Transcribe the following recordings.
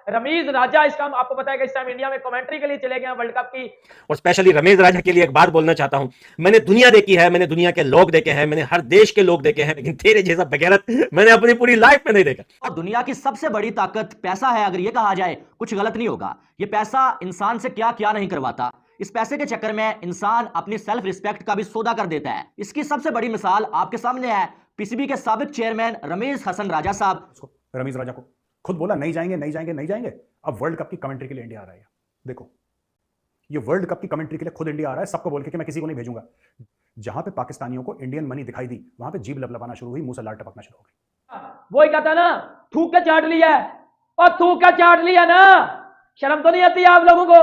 रमीज राजा इस टाइम आपको पता है कि इस टाइम इंडिया में कमेंट्री के लिए चले गए हैं वर्ल्ड कप की। और स्पेशली रमेश राजा के लिए एक बात बोलना चाहता हूं, मैंने दुनिया देखी है, मैंने दुनिया के लोग देखे हैं, मैंने हर देश के लोग देखे हैं, लेकिन तेरे जैसा बेगैरत मैंने अपनी पूरी लाइफ में नहीं देखा। और दुनिया की सबसे बड़ी ताकत पैसा है, अगर ये कहा जाए कुछ गलत नहीं होगा। ये पैसा इंसान से क्या क्या नहीं करवाता। इस पैसे के चक्कर में इंसान अपनी सेल्फ रिस्पेक्ट का भी सौदा कर देता है। इसकी सबसे बड़ी मिसाल आपके सामने है पीसीबी के साबिक चेयरमैन रमीज हसन राजा साहब। रमीज राजा को खुद बोला नहीं जाएंगे नहीं जाएंगे नहीं जाएंगे, अब वर्ल्ड कप की कमेंट्री के लिए इंडिया आ रहा है। देखो ये वर्ल्ड कप की कमेंट्री के लिए खुद इंडिया आ रहा है, सबको बोल के कि मैं किसी को नहीं भेजूंगा। जहां पे पाकिस्तानियों को इंडियन मनी दिखाई दी, वहां पे जीभ लपलपाना शुरू हुई, मुंह से लाल टपकना शुरू हो गई। वो ही कहता ना, थूक के चाट लिया है, और थूक के चाट लिया ना, शर्म तो नहीं आती आप लोगों को?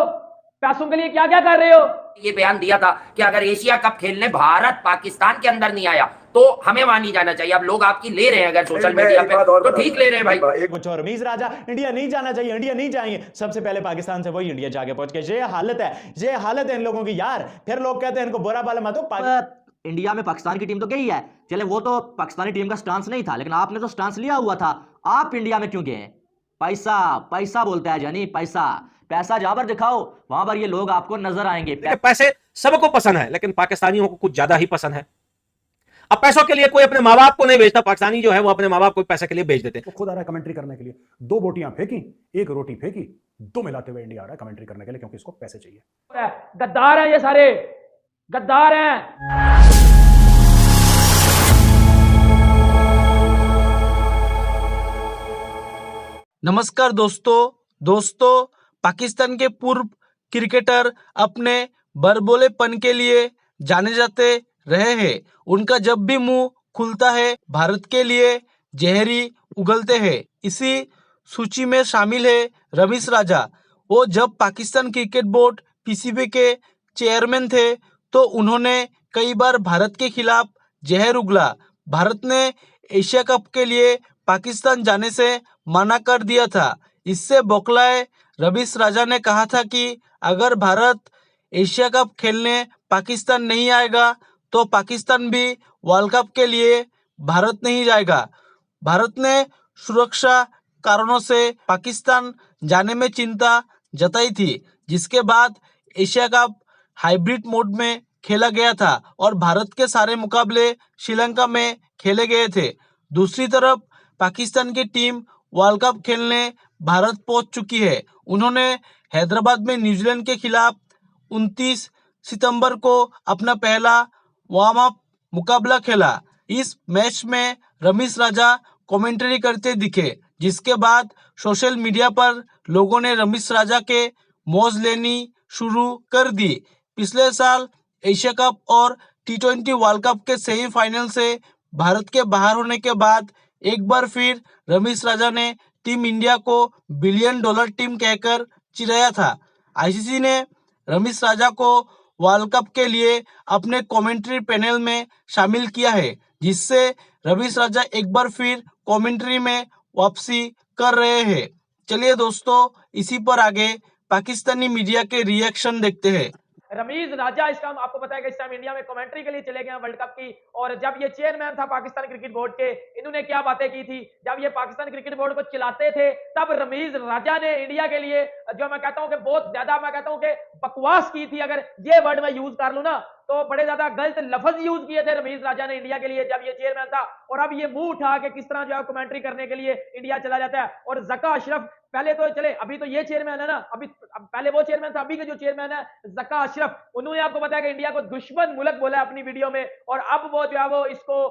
पैसों के लिए क्या क्या कर रहे हो? ये बयान दिया था कि अगर एशिया कप खेलने भारत पाकिस्तान के अंदर नहीं आया तो हमें वहां नहीं जाना चाहिए। अब लोग आपकी ले रहे हैं अगर सोशल मीडिया पे तो ठीक ले रहे हैं भाई। एक बच्चों रमीज राजा इंडिया नहीं जाना चाहिए, इंडिया नहीं जाएंगे, सबसे पहले पाकिस्तान से वही इंडिया जाके पहुंच गए। ये हालत है इन लोगों की यार। फिर लोग कहते हैं इनको बुरा भला मत हो। इंडिया में पाकिस्तान की टीम तो गई है, चले वो तो पाकिस्तानी टीम का स्टांस नहीं था, लेकिन आपने तो स्टांस लिया हुआ था। आप इंडिया में क्यों गए? पैसा पैसा बोलता है जानी, पैसा पैसा जहां पर दिखाओ वहां पर ये लोग आपको नजर आएंगे। पैसे सबको पसंद है, लेकिन पाकिस्तानियों को कुछ ज्यादा ही पसंद है। अब पैसों के लिए कोई अपने माँ बाप को नहीं भेजता, पाकिस्तानी जो है वो अपने माँ बाप को पैसे के लिए भेज देते हैं। वो खुद आ रहा है कमेंट्री करने के लिए, 2 बोटियां फेंकी, 1 रोटी फेंकी, 2 मिलाते हुए इंडिया आ रहा है कमेंट्री करने के लिए, क्योंकि इसको पैसे चाहिए। गद्दार हैं ये सारे, गद्दार हैं। नमस्कार दोस्तों, पाकिस्तान के पूर्व क्रिकेटर अपने बड़बोलेपन के लिए जाने जाते रहे हैं। उनका जब भी मुंह खुलता है भारत के लिए जहरी उगलते हैं। इसी सूची में शामिल है रमीज राजा। वो जब पाकिस्तान क्रिकेट बोर्ड पीसीबी के चेयरमैन थे तो उन्होंने कई बार भारत के खिलाफ जहर उगला। भारत ने एशिया कप के लिए पाकिस्तान जाने से मना कर दिया था। इससे बौखलाए रमीज राजा ने कहा था कि अगर भारत एशिया कप खेलने पाकिस्तान नहीं आएगा तो पाकिस्तान भी वर्ल्ड कप के लिए भारत नहीं जाएगा। भारत ने सुरक्षा कारणों से पाकिस्तान जाने में चिंता जताई थी, जिसके बाद एशिया कप हाइब्रिड मोड में खेला गया था और भारत के सारे मुकाबले श्रीलंका में खेले गए थे। दूसरी तरफ पाकिस्तान की टीम वर्ल्ड कप खेलने भारत पहुंच चुकी है। उन्होंने हैदराबाद में न्यूजीलैंड के खिलाफ 29 सितंबर को अपना पहला वार्म अप मुकाबला खेला। इस मैच में रमीज राजा कमेंट्री करते दिखे, जिसके बाद सोशल मीडिया पर लोगों ने रमीज राजा के मौज लेनी शुरू कर दी। पिछले साल एशिया कप और T20 वर्ल्ड कप के सेमीफाइनल से भारत के बाहर होने के बाद एक बार फिर रमीज राजा ने टीम इंडिया को $1 बिलियन टीम कहकर चिढ़ाया था। आईसीसी ने रमीज राजा को वर्ल्ड कप के लिए अपने कमेंट्री पैनल में शामिल किया है, जिससे रमीज राजा एक बार फिर कमेंट्री में वापसी कर रहे हैं। चलिए दोस्तों, इसी पर आगे पाकिस्तानी मीडिया के रिएक्शन देखते हैं। रमीज राजा इस टाइम आपको पता है कि इस टाइम इंडिया में कमेंट्री के लिए चले गए हैं वर्ल्ड कप की। और जब ये चेयरमैन था पाकिस्तान क्रिकेट बोर्ड के, इन्होंने क्या बातें की थी जब ये पाकिस्तान क्रिकेट बोर्ड को चलाते थे, तब रमीज राजा ने इंडिया के लिए जो मैं कहता हूं कि बहुत ज्यादा मैं कहता हूं कि बकवास की थी। अगर ये वर्ड मैं यूज कर लूं ना तो बड़े ज्यादा गलत लफ्ज यूज किए थे रमीज राजा ने इंडिया के लिए जब ये चेयरमैन था। और अब ये मुंह उठा के किस तरह जो है कमेंट्री करने के लिए इंडिया चला जाता है। और जका अशरफ पहले तो चले, अभी तो ये चेयरमैन है ना, अभी पहले वो चेयरमैन था, अभी के जो चेयरमैन है जका अशरफ, उन्होंने आपको बताया कि इंडिया को दुश्मन मुल्क बोला है अपनी वीडियो में। और अब वो जो है वो इसको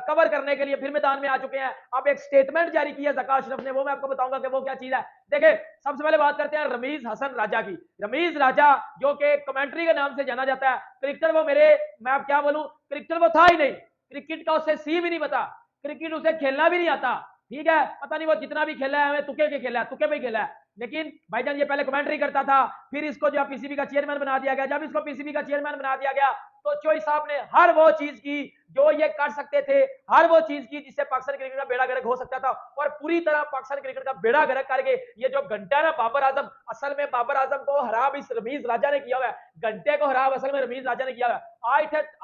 कवर करने के लिए फिर मैदान में आ चुके हैं। अब एक स्टेटमेंट जारी किया जका अशरफ ने, वो मैं आपको बताऊंगा कि वो क्या चीज है। देखिए, सबसे पहले बात करते हैं रमीज हसन राजा की। रमीज राजा जो कि कमेंट्री के नाम से जाना जाता है, क्रिकेटर वो मेरे, मैं अब क्या बोलूं, क्रिकेटर वो था ही नहीं, क्रिकेट का उसे सी भी नहीं पता, क्रिकेट उसे खेलना भी नहीं आता। ठीक है, पता नहीं वो जितना भी खेला है हमें तुक्के के खेला है, तुक्के पे खेला है। लेकिन भाईजान ये पहले कमेंट्री करता था, फिर इसको जो पीसीबी का चेयरमैन बना दिया गया। जब इसको पीसीबी का चेयरमैन बना दिया गया तो चोई साहब ने हर वो चीज की जो ये कर सकते थे, हर वो चीज की जिससे पाकिस्तान क्रिकेट का बेड़ा गर्क हो सकता था। और पूरी तरह पाकिस्तान क्रिकेट का बेड़ा गर्क करके ये जो घंटा है ना बाबर आजम, असल में बाबर आजम को हराब इस रमीज राजा ने किया हुआ है, घंटे को हराब असल में रमीज राजा ने किया हुआ है।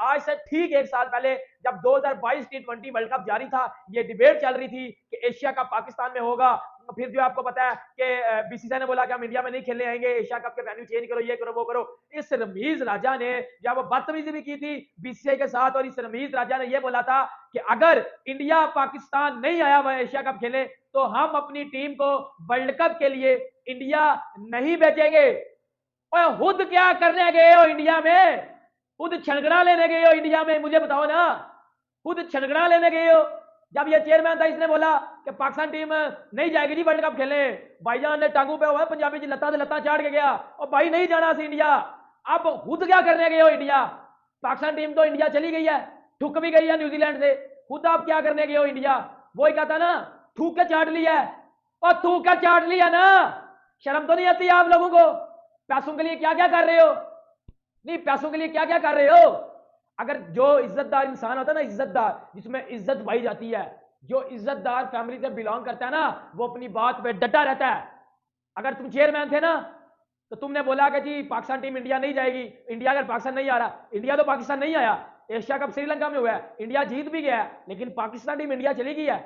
आज से ठीक 1 साल पहले जब 2022 T20 वर्ल्ड कप जारी था, ये डिबेट चल रही थी कि एशिया का पाकिस्तान में होगा फिर जो आपको पता है कि बीसीसीआई ने बोला कि हम इंडिया में नहीं खेलने आएंगे, एशिया कप के वेन्यू चेंज करो, ये करो वो करो। इस रमीज राजा ने जब बदतमीजी भी की थी बीसीसीआई के साथ, और इस रमीज राजा ने यह बोला था कि अगर इंडिया पाकिस्तान नहीं आया वह एशिया कप खेले तो हम अपनी टीम को वर्ल्ड कप के लिए इंडिया नहीं भेजेंगे। और खुद क्या करने गए हो इंडिया में? खुद छनगड़ा लेने गए हो इंडिया में, मुझे बताओ ना, खुद छनगड़ा लेने गए हो। जब ये चेयरमैन था इसने बोला कि पाकिस्तान टीम नहीं जाएगी जी वर्ल्ड कप खेलने, भाईजान ने टांगू पे हुआ पंजाबी जी लत्ता से लत्ता चाट के गया और भाई नहीं जाना सी इंडिया। अब खुद क्या करने गए हो इंडिया? पाकिस्तान टीम तो इंडिया चली गई है, ठुक भी गई है न्यूजीलैंड से, खुद आप क्या करने गए हो इंडिया? वही कहता ना, थूक के चाट लिया है, और थूक के चाट लिया ना, शर्म तो नहीं आती आप लोगों को? पैसों के लिए क्या क्या कर रहे हो? नहीं, पैसों के लिए क्या क्या कर रहे हो? अगर जो इज्जतदार इंसान होता है ना, इज्जतदार जिसमें इज्जत पाई जाती है, जो इज्जतदार फैमिली से बिलोंग करता है ना, वो अपनी बात पे डटा रहता है। अगर तुम चेयरमैन थे ना तो तुमने बोला कि जी पाकिस्तान टीम इंडिया नहीं जाएगी, इंडिया अगर पाकिस्तान नहीं आ रहा, इंडिया तो पाकिस्तान नहीं आया, एशिया कप श्रीलंका में हुआ है, इंडिया जीत भी गया है, लेकिन पाकिस्तान टीम इंडिया चली गई है।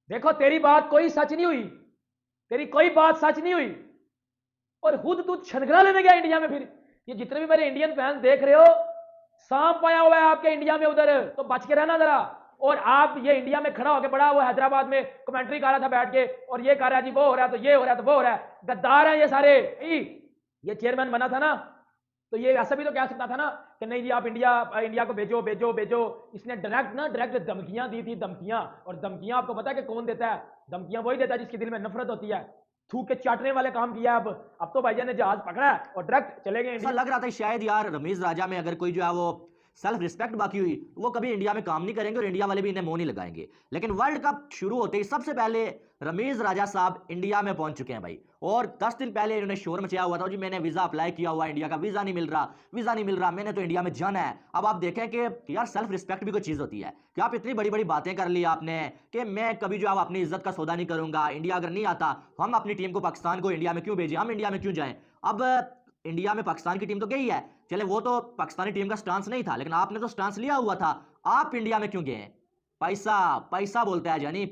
देखो तेरी बात कोई सच नहीं हुई, तेरी कोई बात सच नहीं हुई, और खुद तू छनगड़ा लेने गया इंडिया में। फिर ये जितने भी मेरे इंडियन फैंस देख रहे हो, सांप पाया हुआ है आपके इंडिया में उधर, तो बच के रहना जरा। और आप ये इंडिया में खड़ा होकर बड़ा हुआ हैदराबाद में कमेंट्री कर रहा था बैठ के, और ये कह रहा है जी वो हो रहा है, तो ये हो रहा है, तो वो हो रहा है। गद्दार हैं ये सारे। ये चेयरमैन बना था ना तो ये ऐसा भी तो कह सकता था ना कि नहीं जी आप इंडिया को भेजो भेजो भेजो। इसने डायरेक्ट धमकियां दी थी, धमकियां। और धमकियां आपको पता है कि कौन देता है? धमकियां वही देता है जिसके दिल में नफरत होती है। थूक के चाटने वाले काम किया। अब तो भाईजान ने जहाज पकड़ा है और डायरेक्ट चले गए। ऐसा लग रहा था शायद यार रमीज राजा में अगर कोई जो है वो सेल्फ रिस्पेक्ट बाकी हुई तो वो कभी इंडिया में काम नहीं करेंगे और इंडिया वाले भी इन्हें मुंह नहीं लगाएंगे। लेकिन वर्ल्ड कप शुरू होते ही सबसे पहले रमीज राजा साहब इंडिया में पहुंच चुके हैं भाई, और 10 दिन पहले इन्होंने शोर मचाया हुआ था जी मैंने वीजा अप्लाई किया हुआ, इंडिया का वीजा नहीं मिल रहा, मैंने तो इंडिया में जाना है। अब आप देखें कि यार सेल्फ रिस्पेक्ट भी कोई चीज होती है कि आप इतनी बड़ी बड़ी बातें कर ली आपने कि मैं कभी जो आप अपनी इज्जत का सौदा नहीं करूंगा, इंडिया अगर नहीं आता हम अपनी टीम को पाकिस्तान को इंडिया में क्यों भेजें, हम इंडिया में क्यों जाएं। अब इंडिया में पाकिस्तान की टीम तो गई है, चले वो तो पाकिस्तानी टीम का स्टांस नहीं था, लेकिन आपने तो स्टांस लिया हुआ था, आप इंडिया में क्यों गए? पैसा बोलता है जानी,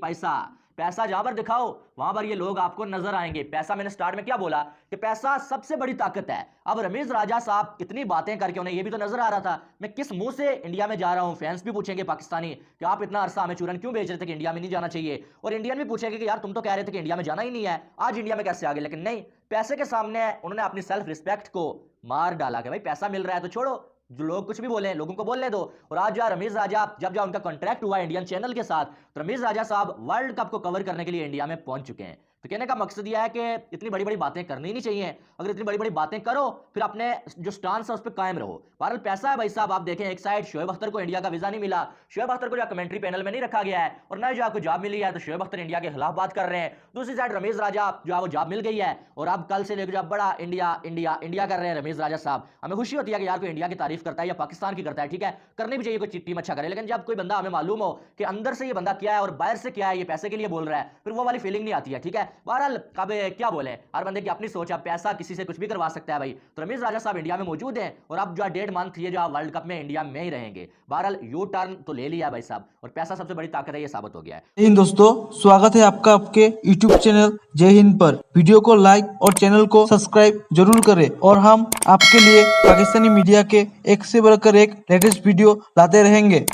पैसा जहां पर दिखाओ वहां पर ये लोग आपको नजर आएंगे। पैसा, मैंने स्टार्ट में क्या बोला कि पैसा सबसे बड़ी ताकत है। अब रमीज राजा साहब इतनी बातें करके उन्हें ये भी तो नजर आ रहा था मैं किस मुंह से इंडिया में जा रहा हूं। फैंस भी पूछेंगे पाकिस्तानी कि आप इतना अरसा हमें चूरन क्यों भेज रहे थे कि इंडिया में नहीं जाना चाहिए, और इंडियन भी पूछेंगे कि यार तुम तो कह रहे थे कि इंडिया में जाना ही नहीं है, आज इंडिया में कैसे आ गए। लेकिन नहीं, पैसे के सामने उन्होंने अपनी सेल्फ रिस्पेक्ट को मार डाला कि भाई पैसा मिल रहा है तो छोड़ो, जो लोग कुछ भी बोले लोगों को बोलने दो। और आज रमीज राजा जब उनका कॉन्ट्रैक्ट हुआ इंडियन चैनल के साथ, तो रमीज राजा साहब वर्ल्ड कप को कवर करने के लिए इंडिया में पहुंच चुके हैं। तो कहने का मकसद यह है कि इतनी बड़ी बड़ी बातें करनी नहीं चाहिए, अगर इतनी बड़ी बड़ी बातें करो फिर अपने जो स्टांस है उस पर कायम रहो। बहरहाल पैसा है भाई साहब। आप देखें एक साइड शोएब अख्तर को इंडिया का वीजा नहीं मिला, शोएब अख्तर को जो कमेंट्री पैनल में नहीं रखा गया है, और न जो आपको जॉब मिली है तो शोएब अख्तर इंडिया के खिलाफ बात कर रहे हैं। दूसरी साइड रमीज राजा जो है वो जॉब मिल गई है और अब कल से लेकर बड़ा इंडिया इंडिया इंडिया कर रहे हैं रमीज राजा साहब। हमें खुशी होती है कि यार कोई इंडिया की तारीफ करता है या पाकिस्तान की करता है, ठीक है, करनी भी चाहिए, कोई टीम अच्छा करे। लेकिन जब कोई बंदा हमें मालूम हो कि अंदर से ये बंदा क्या है और बाहर से क्या है, ये पैसे के लिए बोल रहा है, फिर वो वाली फीलिंग नहीं आती है, ठीक है। बहरहाल कब क्या बोले, हर बंदे की अपनी सोच है, पैसा किसी से कुछ भी करवा सकता है भाई। तो रमीज राजा साहब इंडिया में मौजूद हैं और अब जो 1.5 मंथ ये जो वर्ल्ड कप में इंडिया में ही रहेंगे। बहरहाल यू टर्न तो ले लिया भाई साहब, और पैसा सबसे बड़ी ताकत है, ये साबित हो गया है। जय हिंद दोस्तों, स्वागत है आपका आपके YouTube चैनल जय हिंद पर। वीडियो को लाइक और चैनल को सब्सक्राइब जरूर करें, और हम आपके लिए पाकिस्तानी मीडिया के एक से बढ़कर एक लेटेस्ट वीडियो लाते रहेंगे।